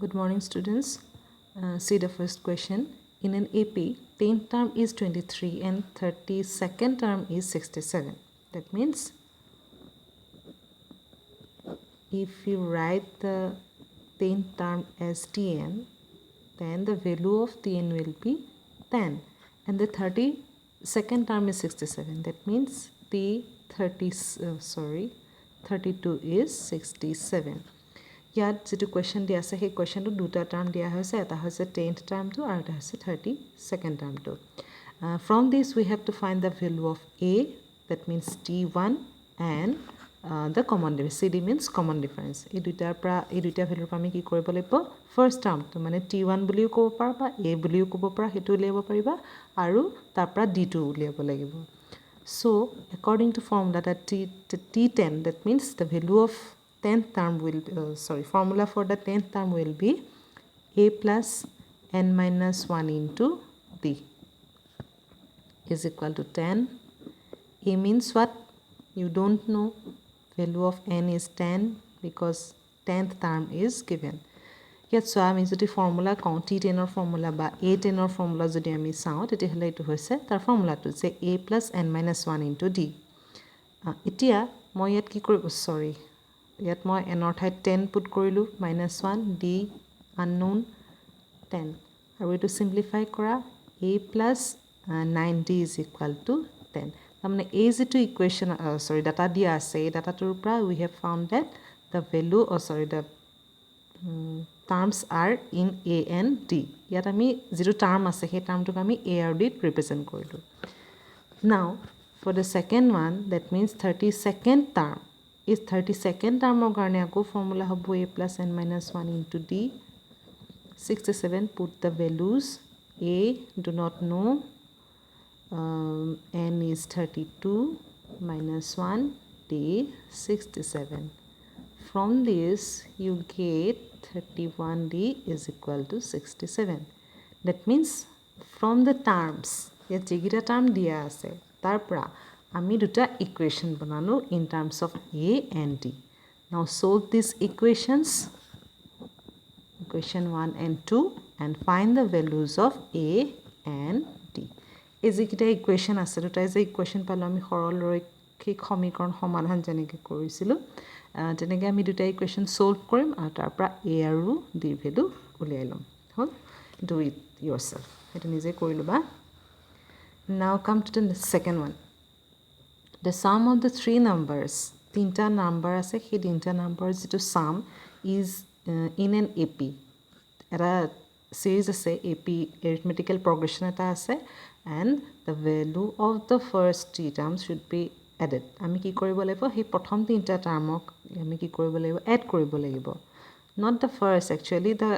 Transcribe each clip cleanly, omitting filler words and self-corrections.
Good morning, students. See the first question. In an AP, 10th term is 23 and 32nd term is 67. That means if you write the 10th term as Tn, then the value of Tn will be 10. And the 32nd term is 67. That means the 32 is 67. ইয়াত যেটো question দিয়া আছে সেই কোৱেশ্চনটো দুটা term দিয়া হৈছে এটা হৈছে 10th টাৰ্মটো আৰু এটা হৈছে 32nd টাৰ্মটো from this we have to find the value of a, that means t1, and the common difference. cd means common difference. এই দুটা ভ্যালুৰ পৰা আমি কি কৰিব লাগিব ফাৰ্স্ট টাৰ্মটো মানে t1 বুলিও ক'ব পাৰা বা a বুলিও ক'ব পাৰা হেতু উলিয়াব পাৰিবা আৰু তাৰ পৰা d2 উলিয়াব লাগিব. So according to formula that t10, that means the value of 10th term will formula for the 10th term will be a plus n minus 1 into d is equal to 10. A means what? You don't know. Value of n is 10 because 10th term is given. Yet so আমি যদি formula কওঁ t10 or formula বা a10 or formula যদি আমি চাওঁ তেতিয়াহ'লে এইটো হৈছে তাৰ ফৰ্মুলাটো যে a plus n minus 1 into d. এতিয়া মই ইয়াত কি কৰিব ইয়াত মই n ৰ ঠাইত 10 পুট কৰিলোঁ -1 d unknown 10 আৰু এইটো সিম্পলিফাই কৰা a plus 9d is equal to 10. তাৰমানে a যেটো ইকুৱেশ্যন ডাটা দিয়া আছে এই ডাটাটোৰ পৰা we have found that the value the terms are in a and d. ইয়াত আমি যেটো টাৰ্ম আছে সেই টাৰ্মটোক আমি a আৰু d ৰিপ্ৰেজেন্ট কৰিলোঁ. Now for the second one, that means 32nd term. Is 32nd term or garne ako formula hobo a plus n minus 1 into d. 67 put the values. A do not know. N is 32 minus 1 d 67. From this you get 31d is equal to 67. That means from the terms yet jegita term dia ase tar pra আমি দুটা equation বনালো in terms of a and d. Now solve these equations, equation 1 and 2, and find the values of a and d. এই যিকেইটা equation আছে দুটা যে equation পালো আমি সৰল ৰৈখিক সমীকৰণ সমাধান যেনেকৈ কৰিছিলোঁ তেনেকৈ আমি দুটা ইকুৱেশ্যন সলভ কৰিম আৰু তাৰ পৰা a আৰু d ভ্যালু উলিয়াই ল'ম. হ'ল, do it yourself. এটা নিজে কৰি ল'বা. Now come to the second one. The sum of the three numbers, tinta number ase he tinta numbers to sum is in an AP. Era series ase AP arithmetical progression eta ase and the value of the first three terms should be added. Ami ki koribo lagibo he prothom tinta termok ami ki koribo lagibo add koribo lagibo. Not the first, actually the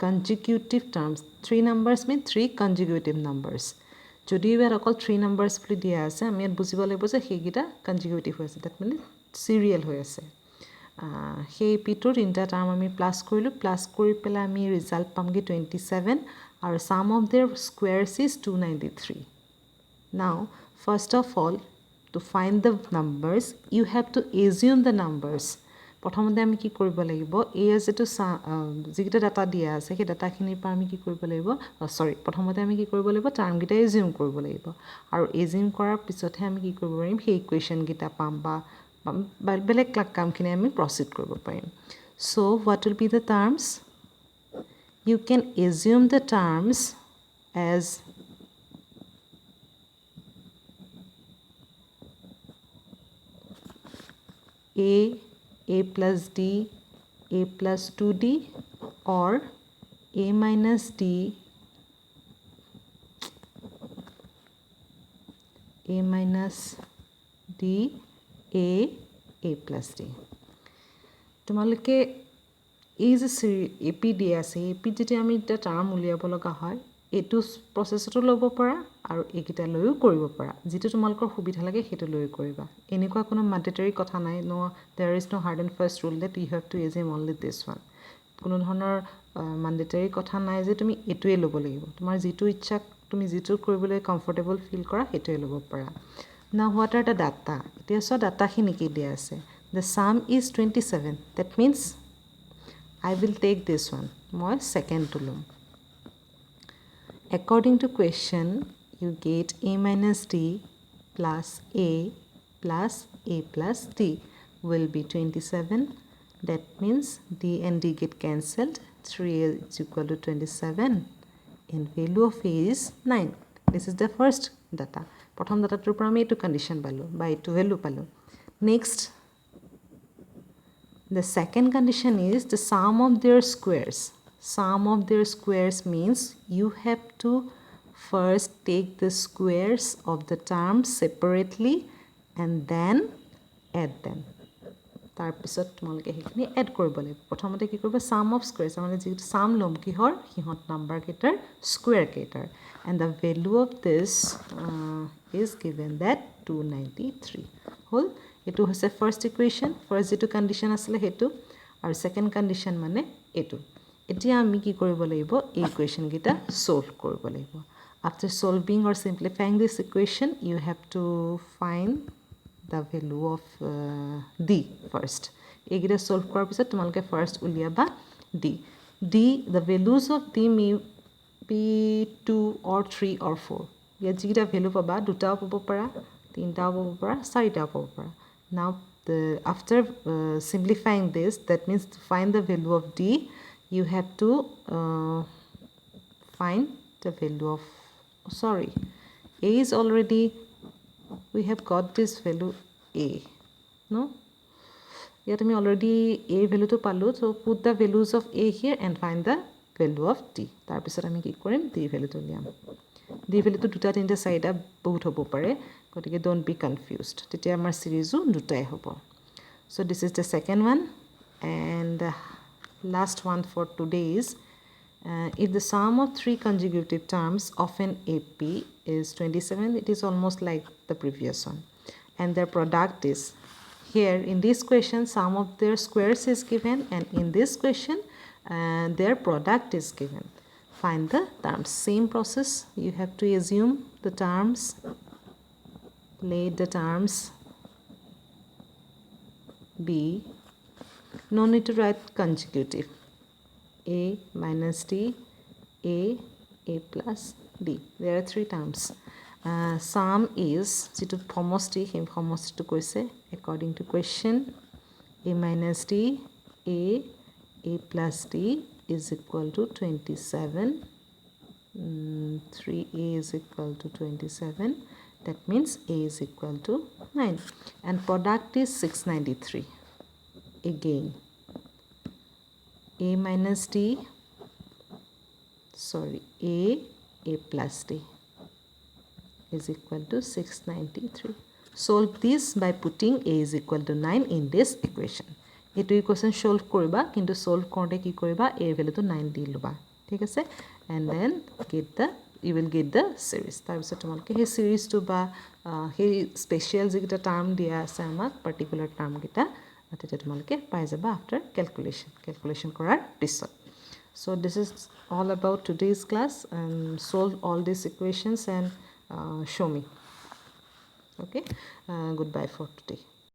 consecutive terms. Three numbers mean three consecutive numbers. যদি ইয়াত অকল 3 numbers বুলি দিয়া আছে আমি ইয়াত বুজিব লাগিব যে সেইকেইটা কনজিকিউটিভ হৈছে দ্যাট মিন সিৰিয়েল হৈ আছে সেই পিটোৰ তিনিটা টাৰ্ম আমি প্লাছ কৰিলোঁ প্লাছ কৰি পেলাই আমি ৰিজাল্ট পামগৈ 27 আৰু sum of their squares is 293. Now first of all to find the numbers you have to assume the numbers. প্ৰথমতে আমি কি কৰিব লাগিব এই যেটো যিকেইটা ডাটা দিয়া আছে সেই ডাটাখিনিৰ পৰা আমি কি কৰিব লাগিব প্ৰথমতে আমি কি কৰিব লাগিব টাৰ্মকেইটা এজিউম কৰিব লাগিব আৰু এজিউম কৰাৰ পিছতহে আমি কি কৰিব পাৰিম সেই ইকুৱেশ্যনকেইটা পাম বা বেলেগ কামখিনি আমি প্ৰচিড কৰিব পাৰিম. So what will be the terms? You can assume the terms as a plus d, a plus 2d, or a minus d, a minus d, a plus d. তোমালোকে এই যে এপি দিয়া আছে এপি যেতিয়া আমি এটা টাৰ্ম উলিয়াব লগা হয় এইটো প্ৰচেছটো ল'ব পৰা আৰু এইকেইটা লৈও কৰিব পৰা যেটো তোমালোকৰ সুবিধা লাগে সেইটো লৈ কৰিবা. এনেকুৱা কোনো ম্যান্ডেটৰী কথা নাই. নো there is no hard and fast rule that you have to assume only this one. কোনো ধৰণৰ ম্যান্ডেটৰী কথা নাই যে তুমি এটোৱে ল'ব লাগিব. তোমাৰ যেটো ইচ্ছা তুমি যেটো কৰিবলৈ কমফৰ্টেবল ফিল কৰা সেইটোৱে ল'ব পৰা. Now what are the data? এতিয়া সব ডাটাখিনি কি দিয়া আছে. The sum is 27. That means I will take this one. Moi second to lum. According to question, you get a minus d plus a plus d will be 27. That means d and d get cancelled. 3 is equal to 27 and value of a is 9. This is the first data. Prothom data to pram a to condition palo by to value palo. Next, the second condition is the sum of their squares. Sum of their squares means you have to first take the squares of the terms separately and then add them. তাৰ পিছত তোমালোকে হেখিনি add কৰিব লাগিব প্ৰথমতে কি কৰিব sum of squares মানে যেটো sum লম কিহৰ হিহত নাম্বাৰ কেটাৰ স্কয়াৰ কেটাৰ and the value of this is given that 293 হল এটো হৈছে ফার্স্ট ইকুয়েশন ফার্স্ট যেটো কন্ডিশন আছিল হেতু আৰু সেকেন্ড কন্ডিশন মানে এটো এতিয়া আমি কি কৰিব লাগিব এই ইকুয়েশন গিটা সলভ কৰিব লাগিব after solving or simplifying this equation you have to find the value of d first. Egida solve kor pisot tumalke first uliaba d. D the values of d may be 2 or 3 or 4. Ya jigida value paba duta pabo para, tinta pabo para, sarita pabo para. Now after simplifying this, that means to find the value of d, you have to find the value of a is already we have got this value a no yet me already a value to palo so put the values of a here and find the value of d tar pisot ami ki korim d value to liam d value to duta tinta side up bahut hobo pare gotike don't be confused tetia amar series u dutai hobo so this is the second one and the last one for today is if the sum of three consecutive terms of an AP is 27, it is almost like the previous one. And their product is, here in this question, sum of their squares is given and in this question, their product is given. Find the terms. Same process, you have to assume the terms, let the terms be, no need to write consecutive. A minus D, A plus D. There are three terms. Sum is to homosti, him homosti to koise according to question. A minus D, A plus D is equal to 27. 3A is equal to 27. That means A is equal to 9. And product is 693. Again. A minus D, A plus D is equal to 693. Solve this by putting A is equal to 9 in this equation. Etu equation solve koriba, kintu solve korte ki koriba, A value to 9 di luba. Thik ase? And then you will get the series. Tar pisot tumalke he series to ba he special jekita term dia ase amak particular term gita তেতিয়া তোমালোকে পাই যাবা after calculation কৰাৰ পিছত so this is all about today's class and solve all these equations and show me okay goodbye for today.